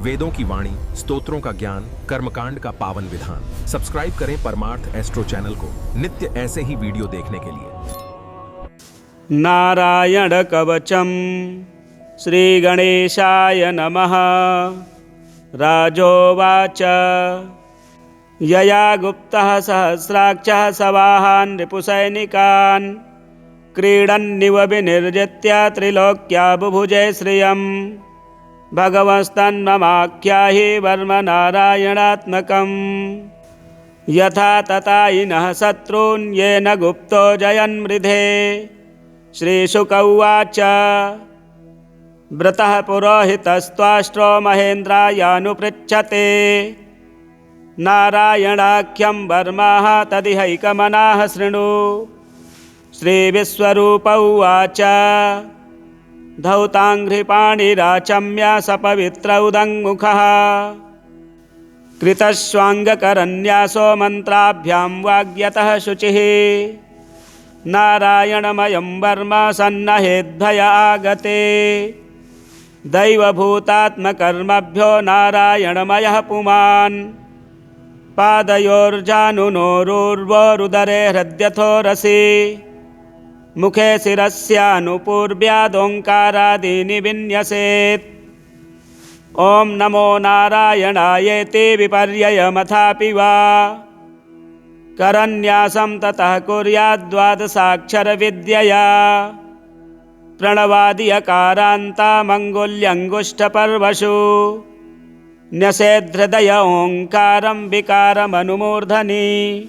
वेदों की वाणी, स्तोत्रों का ज्ञान, कर्मकांड का पावन विधान। सब्सक्राइब करें परमार्थ एस्ट्रो चैनल को नित्य ऐसे ही वीडियो देखने के लिए। नारायण कवचम श्री गणेशाय नमः। राजोवाच यया गुप्तः सहस्राक्षः सवाहान् रिपुसैनिकान् क्रीडन्निव विनिर्जित्य त्रिलोक्या बुभुजे श्रियम् भगवस्तन्ममाख्याहि वर्म नारायणात्मकम्। यथा ततायिनः शत्रून् येन गुप्तो जयन्मृधे। श्रीशुक उवाच व्रतः पुरोहितस्त्वाष्ट्रो महेन्द्रायानुपृच्छते। नारायणाख्यं वर्माः तदिहैकमनाः शृणु। श्रीविश्वरूप उवाच धौताङ्घ्रिपाणिराचम्य सपवित्र उदङ्मुखः कृतस्वाङ्गकरन्यासो मन्त्राभ्यां वाग्यतः शुचिः। नारायणमयं वर्म सन्नहेद्भय आगते। दैवभूतात्मकर्मभ्यो नारायणमयः पुमान्। पादयोर्जानुनोरुर्वोरुदरे हृद्यथोरसि। मुखे शिरस्यानुपूर्व्यादोङ्कारादीनि विन्यसेत्। ॐ नमो नारायणायेति विपर्ययमथापि वा। करन्यासं ततः कुर्याद्द्वादशाक्षरविद्यया। प्रणवादियकारान्तामङ्गुल्यङ्गुष्ठपर्वशु। न्यसेद्धृदय ओङ्कारं विकारमनुमूर्धनि।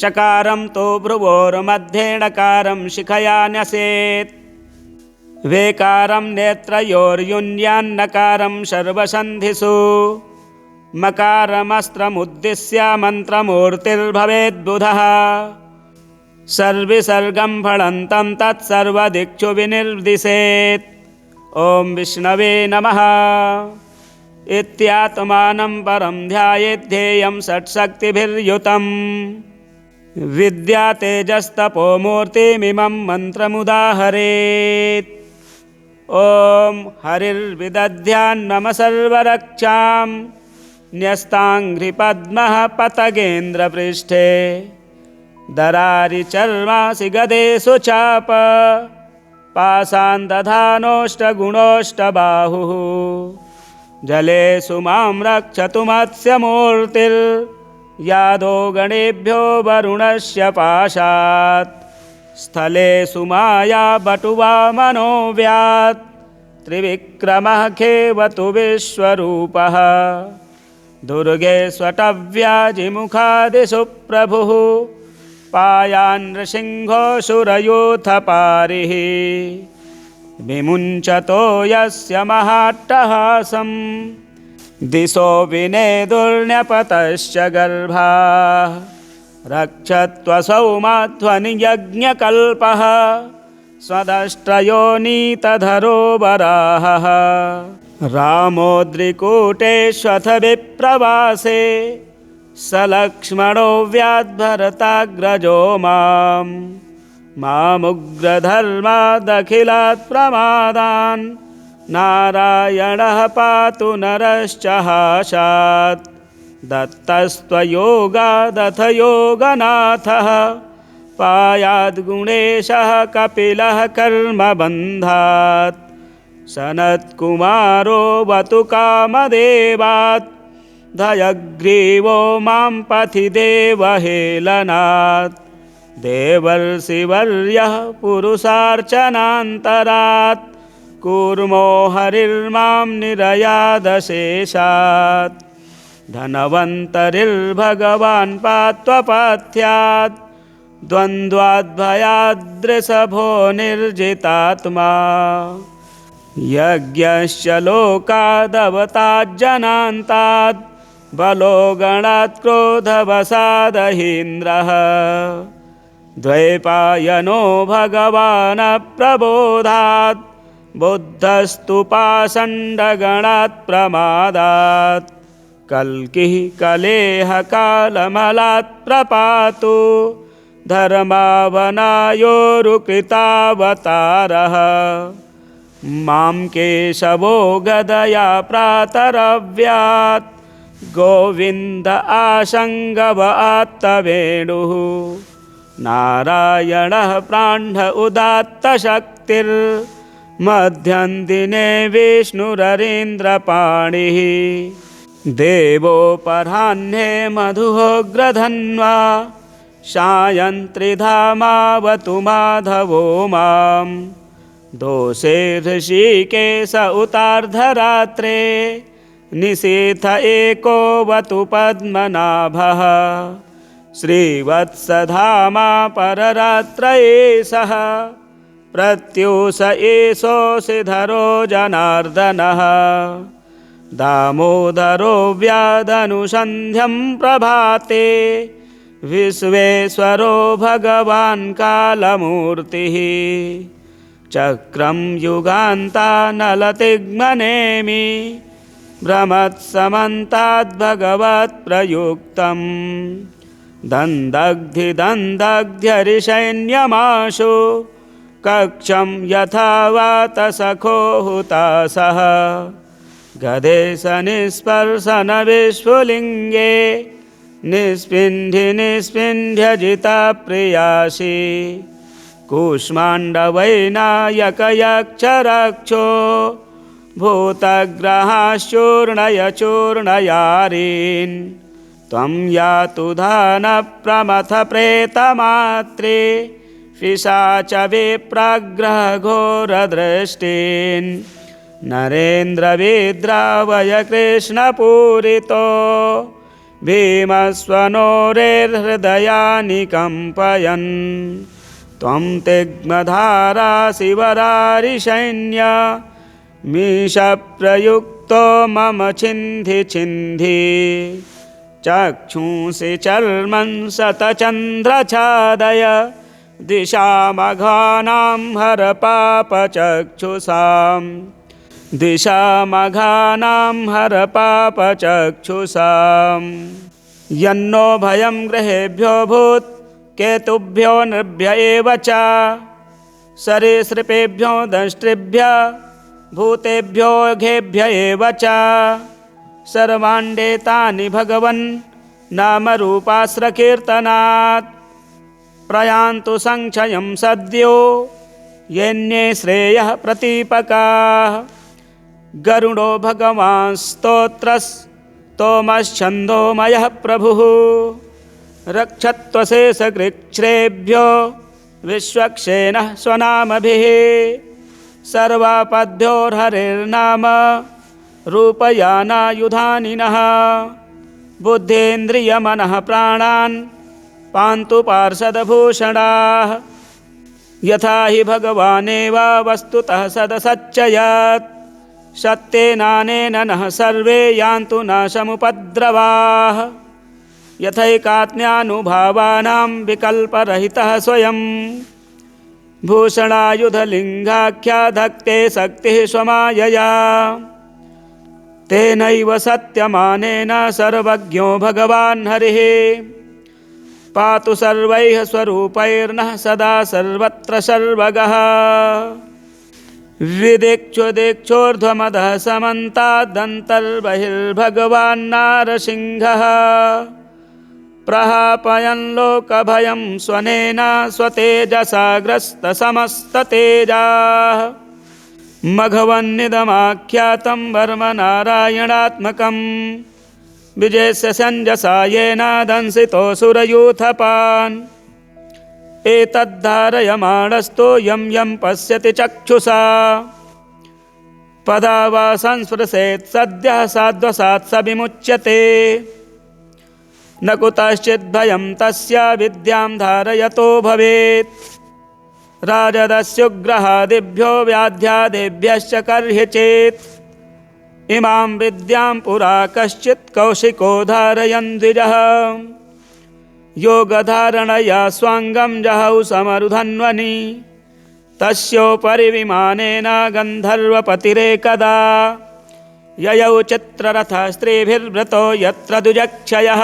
शकारं तु भ्रुवोर्मध्ये णकारं शिखया न्यसेत्। वेकारं नेत्रयोर्युन्यान्नकारं सर्वसन्धिषु। मकारमस्त्रमुद्दिश्य मन्त्रमूर्तिर्भवेद्बुधः। सर्विसर्गं फलन्तं तत्सर्वदिक्षु विनिर्दिशेत्। ॐ विष्णवे नमः इत्यात्मानं परं ध्यायेद्धेयं षट्शक्तिभिर्युतम्। विद्यातेजस्तपोमूर्तिमिमं मन्त्रमुदाहरेत्। ॐ हरिर्विदध्यान्मम सर्वरक्षां। न्यस्ताङ्घ्रिपद्मः पतगेन्द्रपृष्ठे। दरारिचर्मासि गदेषु चाप। पाषाणदधानोऽष्टगुणोऽष्टबाहुः। जलेषु मां रक्षतु मत्स्यमूर्तिर्। यादो गणेभ्यो वरुणस्य पाशात्। स्थलेषु माया बटुवामनो व्यात्। त्रिविक्रमः खेवतु विश्वरूपः। दुर्गे स्वटव्याजिमुखादिषु प्रभुः। पायान् नृसिंहोऽसुरयूथपारिः। विमुञ्चतो यस्य महाट्टहासम्। दिशो विनेदुर्न्यपतश्च गर्भाः। रक्षत्वसौ माध्वनियज्ञकल्पः। स्वदष्ट्रयोनीतधरो वराहः। रामोद्रिकूटेष्वथ विप्रवासे। सलक्ष्मणो व्याद्भरताग्रजो मामुग्रधर्मादखिलात् प्रमादान्। नारायणः पातु नरश्च हाशात्। दत्तस्त्वयोगादथ योगनाथः। पायाद्गुणेशः कपिलः कर्मबन्धात्। सनत्कुमारो वतु कामदेवात्। धयग्रीवो मां पथि देवहेलनात्। देवर्षिवर्यः पुरुषार्चनान्तरात्। कूर्मो हरिर्मां निरयादशेषात्। धनवन्तरिर्भगवान् पात्वपाथ्यात्। द्वन्द्वाद्भयाद्रिषभो निर्जितात्मा। यज्ञश्च लोकादवताज्जनान्तात्। बलो गणात् क्रोधवशादहीन्द्रः। द्वैपायनो भगवानप्रबोधात्। बुद्धस्तु पाषण्डगणात् प्रमादात्। कल्किः कलेहकालमलात् प्रपातु। धर्मावनायोरुकृतावतारः। मां केशवो गदया प्रातरव्यात् गोविन्द आशङ्गवात्तवेणुः नारायणः प्राण्ढ उदात्तशक्तिर्मध्यं दिने विष्णुररीन्द्रपाणिः देवोपराह्ने मधुहोग्रधन्वा सायन्त्रिधामावतु माधवो मां दोषे ऋषिकेश उतार्धरात्रे निशीथ एकोऽवतु पद्मनाभः श्रीवत्सधामा पररात्रये सः प्रत्यूष एषोऽसिधरो जनार्दनः दामोदरो व्याधनुसन्ध्यं प्रभाते विश्वेश्वरो भगवान् कालमूर्तिः चक्रं युगान्तानलतिग्मनेमि भ्रमत्समन्ताद्भगवत्प्रयुक्तं दन्दग्ध्यरिसैन्यमाशु कक्षं यथा वातसखो हुतासः गदेशनिस्पर्शन विश्वलिङ्गे निस्पिन्ध्यजिता प्रियासि कूष्माण्डवैनायकयक्षरक्षो भूतग्रहाश्चूर्णयचूर्णयारीन् त्वं यातु धानप्रमथ प्रेतमात्रे पिशाच विप्राग्रहघोरदृष्टीन् नरेन्द्रविद्रावय कृष्णपूरितो भीमस्वनोरेर्हृदयानि कम्पयन् त्वं तिग्मधारा शिवरारिसैन्य मीशप्रयुक्तो मम छिन्धि छिन्धि चक्षुंसि चर्मं शतचन्द्रछादय दिशामघानां हर पापचक्षुषाम् दिशामघानां हर पापचक्षुषाम् यन्नो भयं गृहेभ्यो भूत् केतुभ्यो नृभ्य एव च सरीसृपेभ्यो दंष्ट्रिभ्य भूतेभ्यो घेभ्य एव च सर्वाण्डेतानि भगवन् नामरूपास्रकीर्तनात् प्रयान्तु संक्षयं सद्यो येन्ये श्रेयः प्रतीपकाः गरुडो भगवान् स्तोत्रस्तोमश्छन्दोमयः प्रभुः रक्षत्वशेषकृच्छ्रेभ्यो विश्वक्सेनः स्वनामभिः सर्वापद्योर्हरिर्नाम रूपयानायुधानिनः बुद्धेन्द्रियमनः प्राणान् पान्तु पार्षदभूषणाः यथा हि भगवानेव वस्तुतः सदसच्चयत् सत्येनानेन नः सर्वे यान्तु नाशमुपद्रवाः यथैकात्म्यानुभावानां विकल्परहितः स्वयं भूषणायुधलिङ्गाख्या धत्ते शक्तिः स्वमायया तेनैव सत्यमानेन सर्वज्ञो भगवान् हरिः पातु सर्वैः स्वरूपैर्नः सदा सर्वत्र सर्वगः विदिक्षुदिक्षोर्ध्वमधः समन्तादन्तर्बहिर्भगवान् नारसिंहः प्रहापयन् लोकभयं स्वनेन स्वतेजसा ग्रस्तसमस्ततेजाः मघवन्निदमाख्यातं वर्मनारायणात्मकं विजयस्य सञ्जसा येन दंसितोऽसुरयूथपान् एतद्धारयमाणस्तो यं यं पश्यति चक्षुषा पदा वा संस्पृशेत् सद्यः साध्वसात् स विमुच्यते न कुतश्चित् भयं तस्य विद्यां धारयतो भवेत् राजदस्युग्रहादिभ्यो व्याध्यादेभ्यश्च कर्ह्य चेत् इमां विद्यां पुरा कश्चित् कौशिको धारयन् द्विजः योगधारणया स्वाङ्गं जहौ समरुधन्वनि तस्योपरि विमानेन गन्धर्वपतिरेकदा ययौ चित्ररथः स्त्रीभिर्वृतो यत्र द्विजक्षयः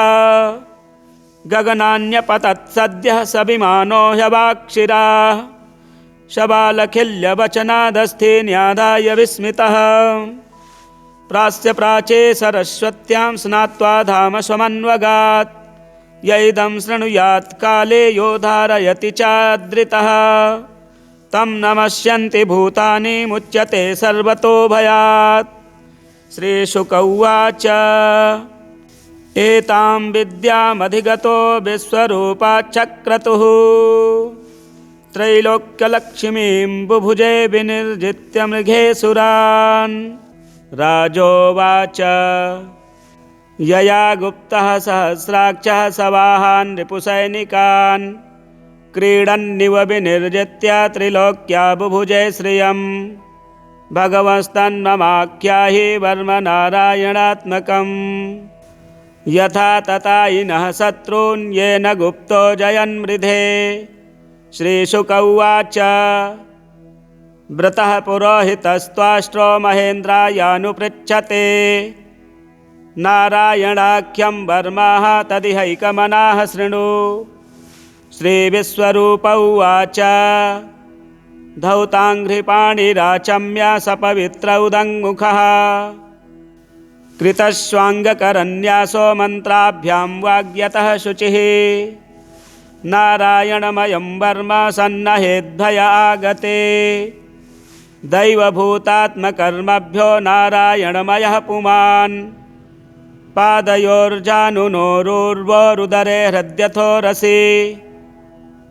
गगनान्यपतत् सद्यः स विमानो ह्यवाक्षिराः शबालखिल्यवचनादस्थिन्यादाय विस्मितः प्रास्य प्राचे सरस्वत्यां स्नात्वा धाम स्वमन्वगात् य इदं शृणुयात् काले यो धारयति चादृतः तं नमस्यन्ति भूतानि मुच्यते सर्वतो भयात्। श्रीशुक उवाच एतां विद्यामधिगतो विश्वरूपाच्चक्रतुः त्रैलोक्यलक्ष्मीं बुभुजे विनिर्जित्य मृगेसुरान्। राजोवाच यया गुप्तः सहस्राक्षः सवाहान् रिपुसैनिकान् क्रीडन्निव विनिर्जित्य त्रिलोक्या बुभुजे श्रियम् भगवस्तन्ममाख्याहि वर्म नारायणात्मकम् यथा ततायिनः शत्रून् येन गुप्तो जयन्मृधे। श्रीशुक उवाच व्रतः पुरोहितस्त्वाष्ट्रो महेन्द्रायानुपृच्छते नारायणाख्यं वर्माः तदिहैकमनाः शृणु। श्रीविश्वरूप उवाच धौताङ्घ्रिपाणिराचम्य सपवित्र उदङ्मुखः कृतस्वाङ्गकरन्यासो मन्त्राभ्यां वाग्यतः शुचिः नारायणमयं वर्म सन्नहेद्भय आगते दैवभूतात्मकर्मभ्यो नारायणमयः पुमान् पादयोर्जानुनोरुर्वोरुदरे हृद्यथोरसि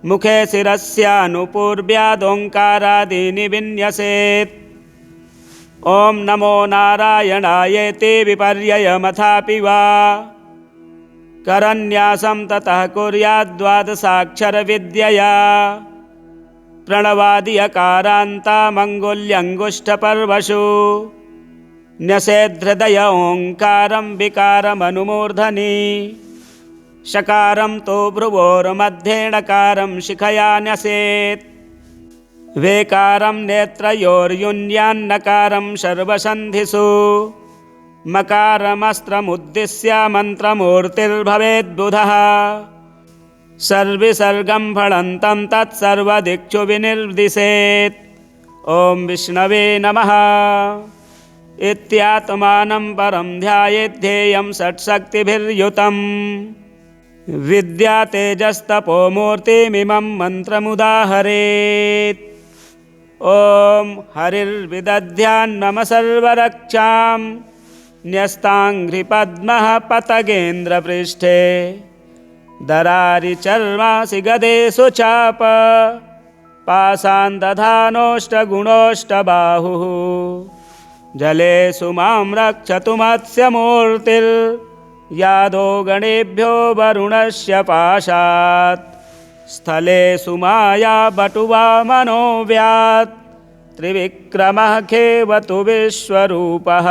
मुखे शिरस्यानुपूर्व्यादोङ्कारादीनि विन्यसेत्। ॐ नमो नारायणायेति विपर्ययमथापि वा करन्यासं ततः कुर्याद्द्वादशाक्षरविद्यया प्रणवादियकारान्तामङ्गुल्यङ्गुष्ठपर्वशु न्यसेद्धृदय ओङ्कारं विकारमनुमूर्धनि शकारं तु भ्रुवोर्मध्ये णकारं शिखया न्यसेत् वेकारं नेत्रयोर्युन्यान्नकारं सर्वसन्धिषु मकारमस्त्रमुद्दिश्य मन्त्रमूर्तिर्भवेद्बुधः सर्विसर्गं फलन्तं तत्सर्वदिक्षु विनिर्दिशेत्। ॐ विष्णवे नमः इत्यात्मानं परं ध्यायेद्धेयं षट्शक्तिभिर्युतम् विद्यातेजस्तपोमूर्तिमिमं मन्त्रमुदाहरेत्। ॐ हरिर्विदध्यान्मम सर्वरक्षां न्यस्ताङ्घ्रिपद्मः पतगेन्द्रपृष्ठे दरारिचर्मासि गदेषु चाप पाषाणदधानोऽष्टगुणोऽष्टबाहुः जलेषु मां रक्षतु मत्स्यमूर्तिर्यादो गणेभ्यो वरुणस्य पाशात् स्थलेषु माया बटुवामनो व्यात् त्रिविक्रमः खेवतु विश्वरूपः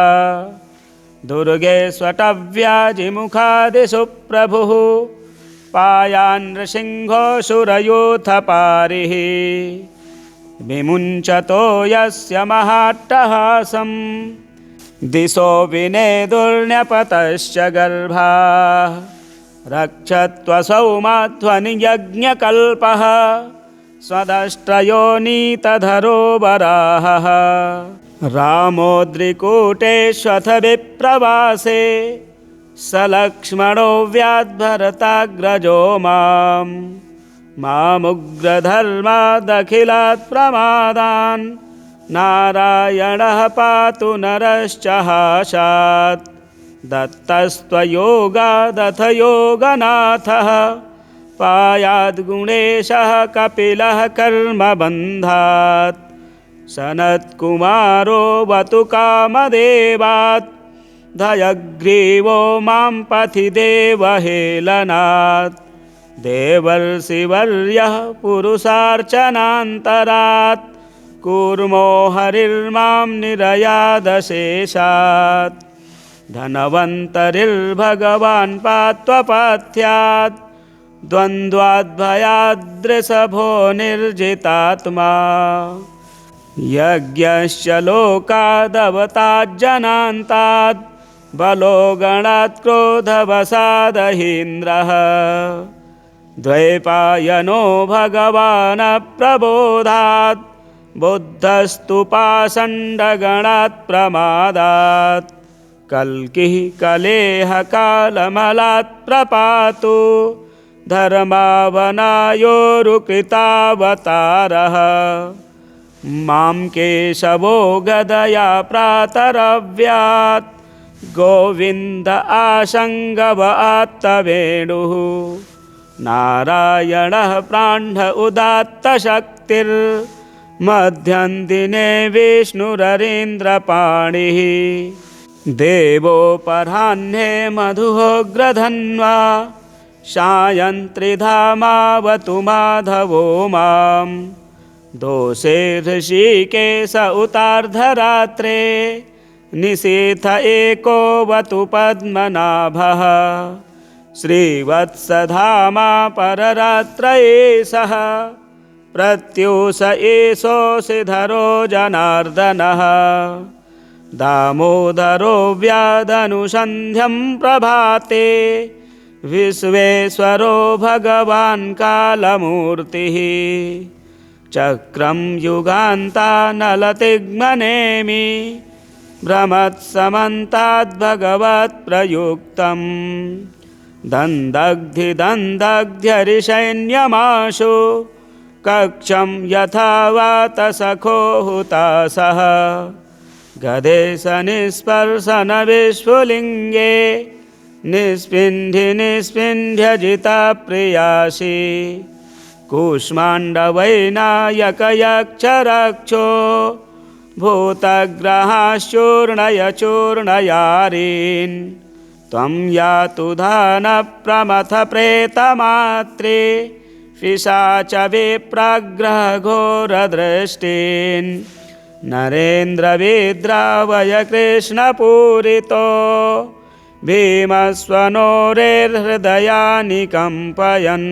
दुर्गे स्वटव्याजिमुखादिषु प्रभुः पायान् नृसिंहोऽसुरयूथपारिः विमुञ्चतो यस्य महाट्टहासं दिशो विनेदुर्न्यपतश्च गर्भाः रक्षत्वसौ माध्वनियज्ञकल्पः स्वदष्ट्रयोनीतधरो वराहः रामोद्रिकूटेष्वथ विप्रवासे स लक्ष्मणो व्याद्भरताग्रजो मामुग्रधर्मादखिलात् प्रमादान् नारायणः पातु नरश्च हाशात् दत्तस्त्वयोगादथ योगनाथः पायाद्गुणेशः कपिलः कर्मबन्धात् सनत्कुमारो वतु कामदेवात् धयग्रीवो मां पथि देवहेलनात् देवर्षिवर्यः पुरुषार्चनान्तरात् कूर्मो हरिर्मां निरयादशेषात् धनवन्तरिर्भगवान् पात्वपाथ्यात् द्वन्द्वाद्भयाद्रिषभो निर्जितात्मा यज्ञश्च लोकादवताज्जनान्तात् बलो गणात् क्रोधवसादहीन्द्रः द्वैपायनो भगवान् प्रबोधात् बुद्धस्तु पाषण्डगणात् प्रमादात् कल्किः कलेह कालमलात् प्रपातु धर्मावनायोरुकृतावतारः मां केशवो गदया प्रातरव्यात् गोविन्द आशङ्गवात्तवेणुः नारायणः प्राण्ढ उदात्तशक्तिर्मध्यं दिने विष्णुररीन्द्रपाणिः देवोपराह्ने मधुहोग्रधन्वा सायन्त्रिधामावतु माधवो मां दोषे ऋषिकेश उतार्धरात्रे निशीथ एकोऽवतु पद्मनाभः श्रीवत्सधामा पररात्रये सः प्रत्यूष एषोऽसिधरो जनार्दनः दामोदरो व्यादनुसन्ध्यं प्रभाते विश्वेश्वरो भगवान् कालमूर्तिः चक्रं युगान्तानलतिग्मनेमि भ्रमत्समन्ताद्भगवत्प्रयुक्तं दन्दग्ध्यरिसैन्यमाशु कक्षं यथा वातसखो हुतासः गदेशनिस्पर्शन विश्वलिङ्गे निस्पिन्ध्यजिता प्रियासि कूष्माण्डवैनायकयक्षरक्षो भूतग्रहाश्चूर्णयचूर्णयारीन् त्वं यातु धानप्रमथ प्रेतमात्रे पिशाच विप्राग्रहघोरदृष्टीन् नरेन्द्रविद्रावय कृष्णपूरितो भीमस्वनोरेर्हृदयानि कम्पयन्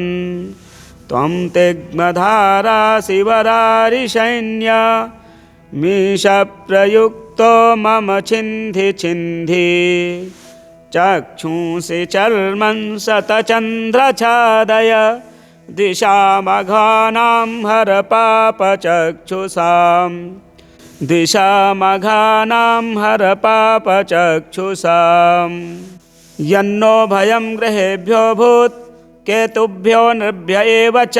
त्वं तिग्मधारा शिवरारिसैन्य मीशप्रयुक्तो मम छिन्धि छिन्धि चक्षुंसि चर्मं शतचन्द्रछादय दिशामघानां हर पापचक्षुषां दिशामघानां हर पापचक्षुषां यन्नो भयं गृहेभ्यो भूत् केतुभ्यो नृभ्य एव च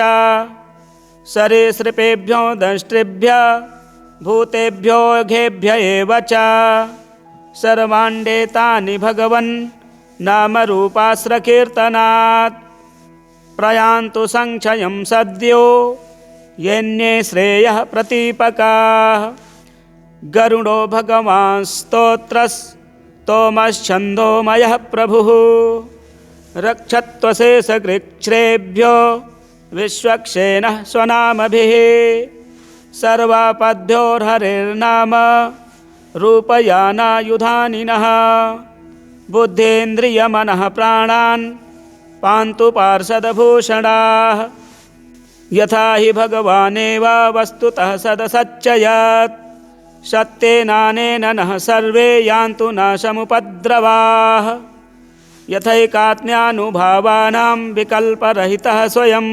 सरीसृपेभ्यो दंष्ट्रिभ्य भूतेभ्यो घेभ्य एव च सर्वाण्डेतानि भगवन् नामरूपास्रकीर्तनात् प्रयान्तु संक्षयं सद्यो येन्ये श्रेयः प्रतीपकाः गरुडो भगवान् स्तोत्रस्तोमश्छन्दोमयः प्रभुः रक्षत्वशेषकृच्छ्रेभ्यो विश्वक्सेनः स्वनामभिः सर्वापद्योर्हरिर्नाम रूपयानायुधानिनः बुद्धेन्द्रियमनः प्राणान् पान्तु पार्षदभूषणाः यथा हि भगवानेव वस्तुतः सदसच्चयत् सत्येनानेन नः सर्वे यान्तु नाशमुपद्रवाः यथैकात्म्यानुभावानां विकल्परहितः स्वयं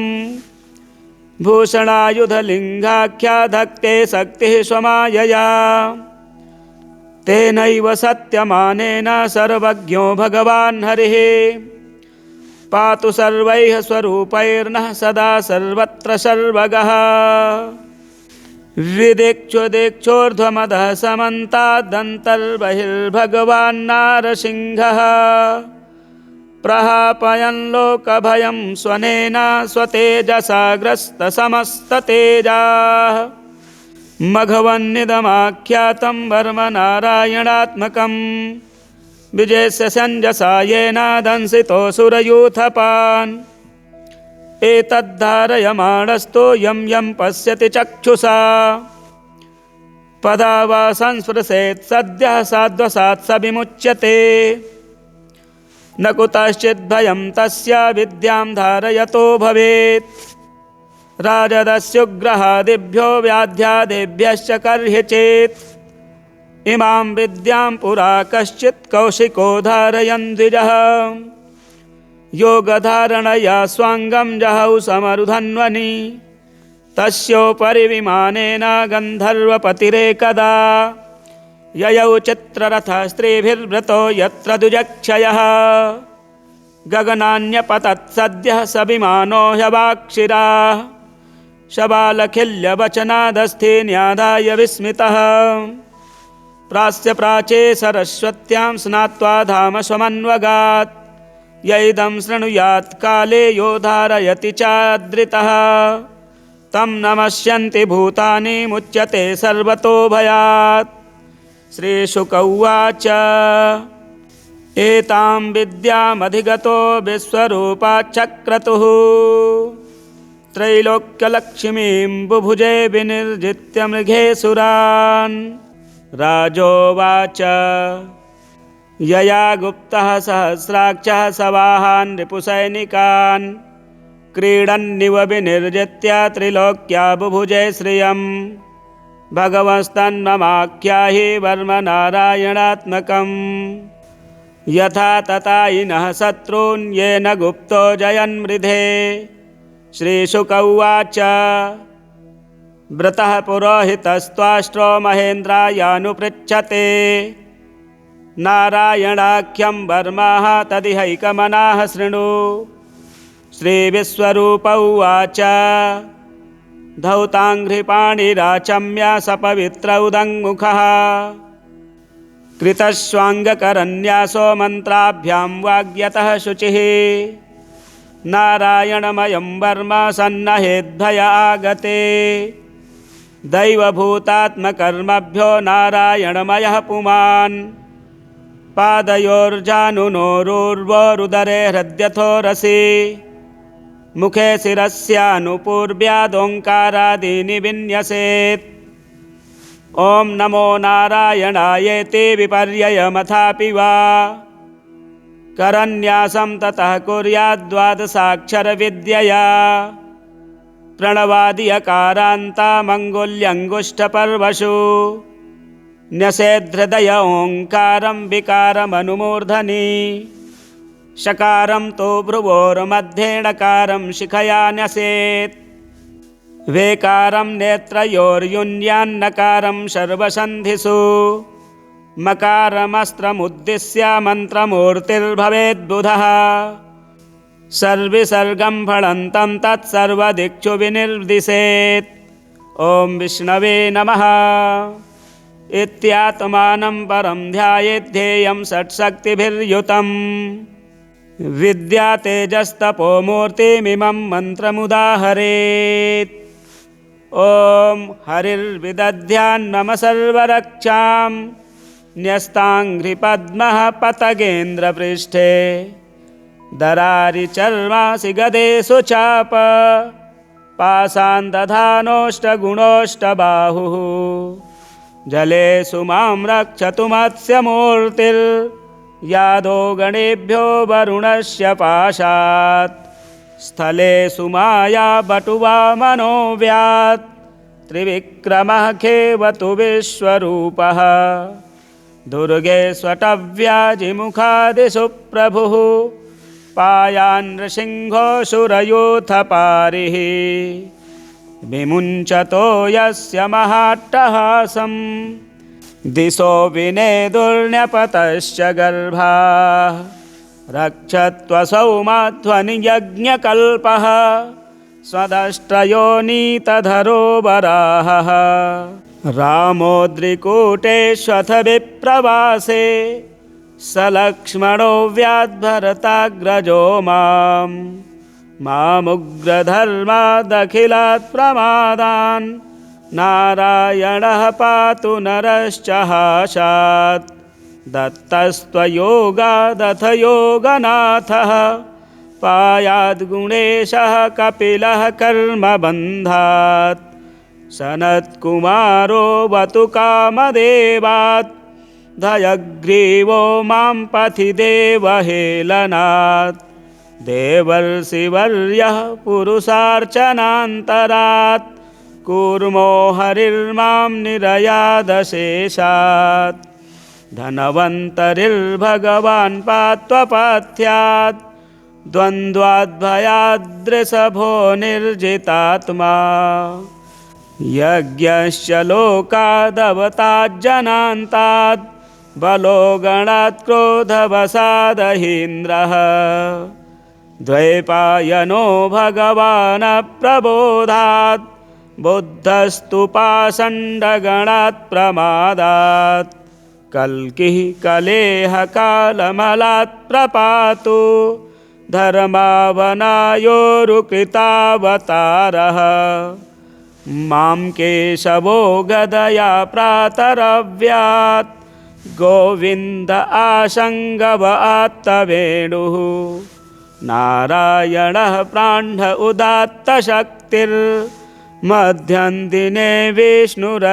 भूषणायुधलिङ्गाख्याधक्ते शक्तिः स्वमायया तेनैव सत्यमानेन सर्वज्ञो भगवान् हरिः पातु सर्वैः स्वरूपैर्नः सदा सर्वत्र सर्वगः विदिक्षुदिक्षोर्ध्वमधः समन्तादन्तर्बहिर्भगवान् नारसिंहः प्रहापयन् लोकभयं स्वनेन स्वतेजसा ग्रस्तसमस्ततेजाः मघवन्निदमाख्यातं वर्मनारायणात्मकं विजयस्य सञ्जसा येन दंसितोऽसुरयूथपान् एतद्धारयमाणस्तो यं यं पश्यति चक्षुषा पदा वा संस्पृशेत् सद्यः साध्वसात् स विमुच्यते न कुतश्चित् भयं तस्य विद्यां धारयतो भवेत् राजदस्युग्रहादिभ्यो व्याध्यादेभ्यश्च कर्ह्यचेत् इमां विद्यां पुरा कश्चित् कौशिको धारयन् द्विजः योगधारणया स्वाङ्गं जहौ समरुधन्वनि तस्योपरि विमानेन गन्धर्वपतिरेकदा ययौ चित्ररथः स्त्रीभिर्वृतो यत्र द्विजक्षयः गगनान्यपतत् सद्यः स विमानो ह्यवाक्षिराः शबालखिल्यवचनादस्थीन्यादाय विस्मितः प्रास्य प्राचे सरस्वत्यां स्नात्वा धाम स्वमन्वगात् य इदं शृणुयात् काले यो धारयति चादृतः तं नमस्यन्ति भूतानि मुच्यते सर्वतो भयात्। श्रीशुक उवाच एतां विद्यामधिगतो विश्वरूपाच्चक्रतुः त्रैलोक्यलक्ष्मीं बुभुजे विनिर्जित्य मृगेसुरान्। राजोवाच यया गुप्तः सहस्राक्षः सवाहान् रिपुसैनिकान् क्रीडन्निव विनिर्जित्य त्रिलोक्या बुभुजे श्रियम् भगवस्तन्ममाख्याहि वर्म नारायणात्मकम् यथा ततायिनः शत्रून् येन गुप्तो जयन्मृधे। श्रीशुक उवाच व्रतः पुरोहितस्त्वाष्ट्रो महेन्द्रायानुपृच्छते नारायणाख्यं वर्माः तदिहैकमनाः शृणु। श्रीविश्वरूप उवाच धौताङ्घ्रिपाणिराचम्य सपवित्र उदङ्मुखः कृतश्वाङ्गकरन्यासो मन्त्राभ्यां वाग्यतः शुचिः नारायणमयं वर्म सन्नहेद्भय आगते दैवभूतात्मकर्मभ्यो नारायणमयः पुमान् पादयोर्जानुनोरुर्वोरुदरे हृद्यथोरसि मुखे शिरस्यानुपूर्व्यादोङ्कारादीनि विन्यसेत्। ॐ नमो नारायणायेति विपर्ययमथापि वा करन्यासं ततः कुर्याद्द्वादशाक्षरविद्यया प्रणवादियकारान्तामङ्गुल्यङ्गुष्ठपर्वशु न्यसेद्धृदय ओङ्कारं विकारमनुमूर्धनि शकारं तु भ्रुवोर्मध्येणकारं शिखया न्यसेत् वेकारं नेत्रयोर्युन्यान्नकारं सर्वसन्धिषु मकारमस्त्रमुद्दिश्य मन्त्रमूर्तिर्भवेद्बुधः सर्विसर्गं फलन्तं तत्सर्वदिक्षु विनिर्दिशेत्। ॐ विष्णवे नमः इत्यात्मानं परं ध्यायेद्धेयं षट्शक्तिभिर्युतम् विद्यातेजस्तपोमूर्तिमिमं मन्त्रमुदाहरेत्। ॐ हरिर्विदध्यान्मम सर्वरक्षां न्यस्ताङ्घ्रिपद्मः पतगेन्द्रपृष्ठे दरारिचर्मासि गदेषु चाप पाषाणदधानोऽष्टगुणोऽष्टबाहुः जलेषु मां रक्षतु मत्स्यमूर्तिर्यादो गणेभ्यो वरुणस्य पाशात् स्थलेषु माया बटुवामनो व्यात् त्रिविक्रमः खेवतु विश्वरूपः दुर्गे स्वटव्याजिमुखादिषु प्रभुः पायान् नृसिंहोऽसुरयूथपारिः विमुञ्चतो यस्य महाट्टहासं दिशो विनेदुर्न्यपतश्च गर्भाः रक्षत्वसौ माध्वनियज्ञकल्पः स्वदष्ट्रयोनीतधरो वराहः रामोद्रिकूटेष्वथ विप्रवासे स लक्ष्मणो व्याद्भरताग्रजो मामुग्रधर्मादखिलात् प्रमादान् नारायणः पातु नरश्च हाशात् दत्तस्त्वयोगादथ योगनाथः पायाद्गुणेशः कपिलः कर्मबन्धात् सनत्कुमारो वतु कामदेवात् धयग्रीवो मां पथि देवहेलनात् देवर्षिवर्यः पुरुषार्चनान्तरात् कूर्मो हरिर्मां निरयादशेषात् धनवन्तरिर्भगवान् पात्वपाथ्यात् द्वन्द्वाद्भयाद्रिसभो निर्जितात्मा यज्ञश्च लोकादवताज्जनान्ताद् बलो गणात् क्रोधवसादहीन्द्रः द्वैपायनो भगवान् प्रबोधात् बुद्धस्तु पाषण्डगणात् प्रमादात् कल्किः कलेह कालमलात् प्रपातु धर्मावनायोरुकृतावतारः मां केशवो गदया प्रातरव्यात् गोविन्द आशङ्गवात्तवेणुः नारायणः प्राण्ढ उदात्तशक्तिर्मध्यं दिने विष्णुररीन्द्रपाणिः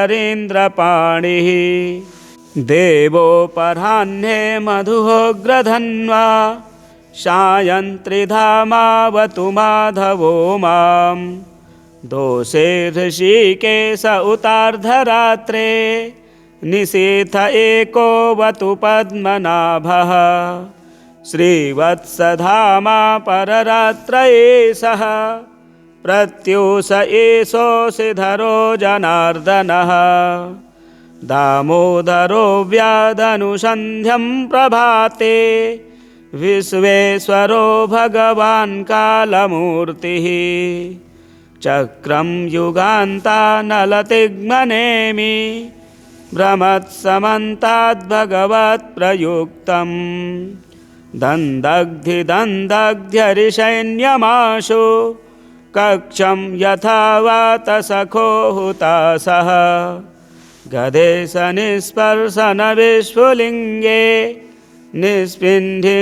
देवोपराह्ने मधुहोग्रधन्वा सायन्त्रिधामावतु माधवो मां दोषे ऋषिकेश उतार्धरात्रे निशीथ एकोऽवतु पद्मनाभः श्रीवत्सधामा पररात्र एषः प्रत्यूष एषोऽसिधरो जनार्दनः दामोदरो व्याधनुसन्ध्यं प्रभाते विश्वेश्वरो भगवान् कालमूर्तिः चक्रं युगान्तानलतिग्मनेमि भ्रमत्समन्ताद्भगवत्प्रयुक्तं दन्दग्ध्यरिसैन्यमाशु कक्षं यथा वातसखो हुतासः गदेश निस्पर्शन विश्वलिङ्गे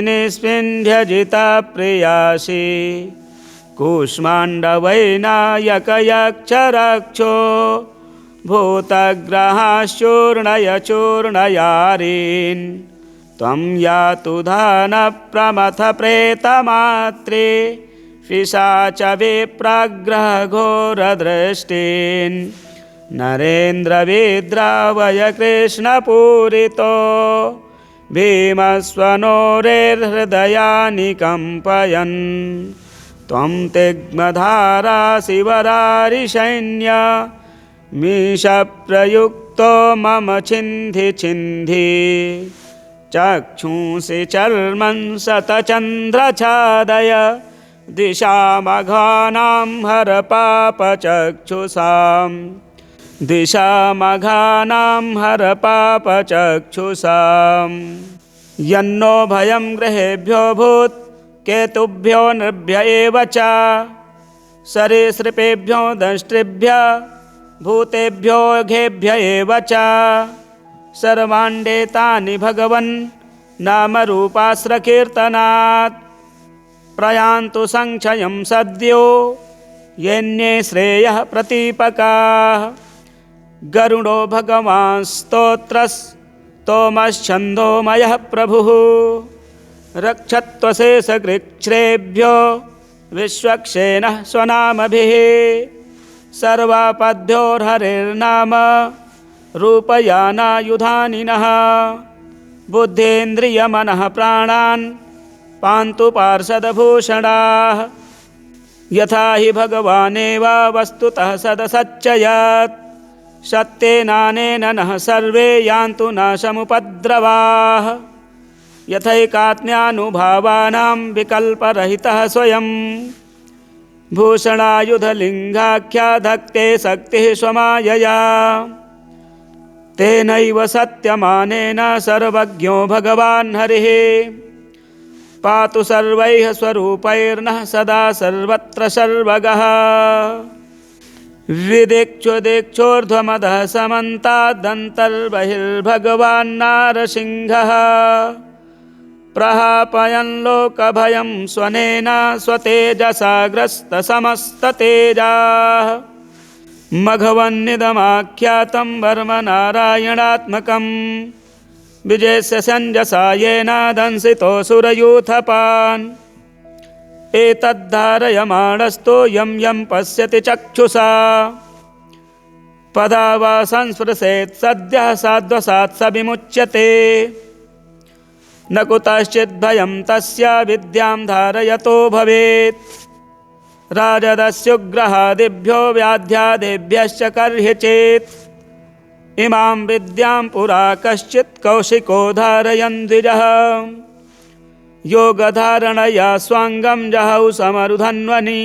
निस्पिन्ध्यजिता प्रियासि कूष्माण्डवैनायकयक्षरक्षो भूतग्रहाश्चूर्णयचूर्णयारीन् त्वं यातु धानप्रमथ प्रेतमात्रे पिशाच विप्राग्रहघोरदृष्टीन् नरेन्द्रविद्रावय कृष्णपूरितो भीमस्वनोरेर्हृदयानि कम्पयन् त्वं तिग्मधारा शिवरारिसैन्य मीशप्रयुक्तो मम छिन्धि छिन्धि चक्षुंसि चर्मन् शतचन्द्रछादय दिशामघानां हर पापचक्षुषाम् दिशामघानां हर पापचक्षुषाम् यन्नो भयं गृहेभ्यो भूत् केतुभ्यो नृभ्य एव च सरीसृपेभ्यो दंष्ट्रिभ्य भूतेभ्यो घेभ्य एव च सर्वाण्डेतानि भगवन् नामरूपास्रकीर्तनात् प्रयान्तु संक्षयं सद्यो येन्ये श्रेयः प्रतीपकाः गरुडो भगवान् स्तोत्रस्तोमश्छन्दोमयः प्रभुः रक्षत्वशेषकृच्छ्रेभ्यो विश्वक्सेनः स्वनामभिः सर्वापद्योर्हरिर्नाम रूपयानायुधानिनः बुद्धेन्द्रियमनः प्राणान् पान्तु पार्षदभूषणाः यथा हि भगवानेव वस्तुतः सदसच्चयत् सत्येनानेन नः सर्वे यान्तु नाशमुपद्रवाः यथैकात्म्यानुभावानां विकल्परहितः स्वयं भूषणायुधलिङ्गाख्याधक्ते शक्तिः स्वमायया तेनैव सत्यमानेन सर्वज्ञो भगवान् हरिः पातु सर्वैः स्वरूपैर्नः सदा सर्वत्र सर्वगः विदिक्षुदिक्षोर्ध्वमधः समन्तादन्तर्बहिर्भगवान् नारसिंहः प्रहापयन् लोकभयं स्वनेन स्वतेजसा ग्रस्तसमस्ततेजाः मघवन्निदमाख्यातं वर्मनारायणात्मकं विजयस्य सञ्जसा येन दंसितोऽसुरयूथपान् एतद्धारयमाणस्तो यं यं पश्यति चक्षुषा पदा वा संस्पृशेत् सद्यः साध्वसात् स विमुच्यते न कुतश्चिद्भयं तस्य विद्यां धारयतो भवेत् राजदस्युग्रहादिभ्यो व्याध्यादेभ्यश्च कर्ह्यचेत् इमां विद्यां पुरा कश्चित् कौशिको धारयन् द्विजः योगधारणया स्वाङ्गं जहौ समरुधन्वनि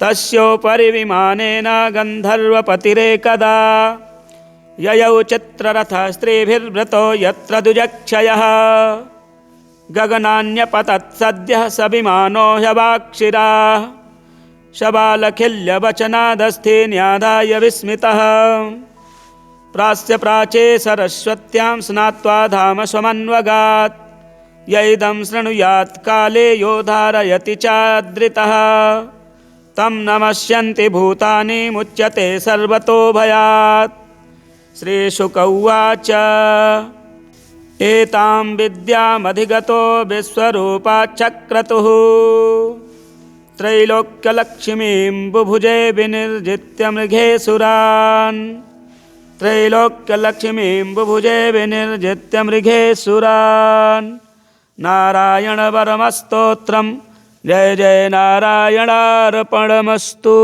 तस्योपरि विमानेन गन्धर्वपतिरेकदा ययौ चित्ररथस्त्रीभिर्वृतो यत्र द्विजक्षयः गगनान्यपतत् सद्यः स विमानो ह्यवाक्षिराः शबालखिल्यवचनादस्थीन्यादाय विस्मितः प्रास्य प्राचे सरस्वत्यां स्नात्वा धाम स्वमन्वगात् य इदं शृणुयात् काले यो धारयति चादृतः तं नमस्यन्ति भूतानि मुच्यते सर्वतो भयात् श्रीशुक उवाच एतां विद्यामधिगतो विश्वरूपाच्चक्रतुः त्रैलोक्यलक्ष्मीं बुभुजे विनिर्जित्य मृगेसुरान् त्रैलोक्यलक्ष्मीं बुभुजे विनिर्जित्य मृगेसुरान् नारायण परमस्तोत्रम् जय जय नारायणार्पणमस्तु।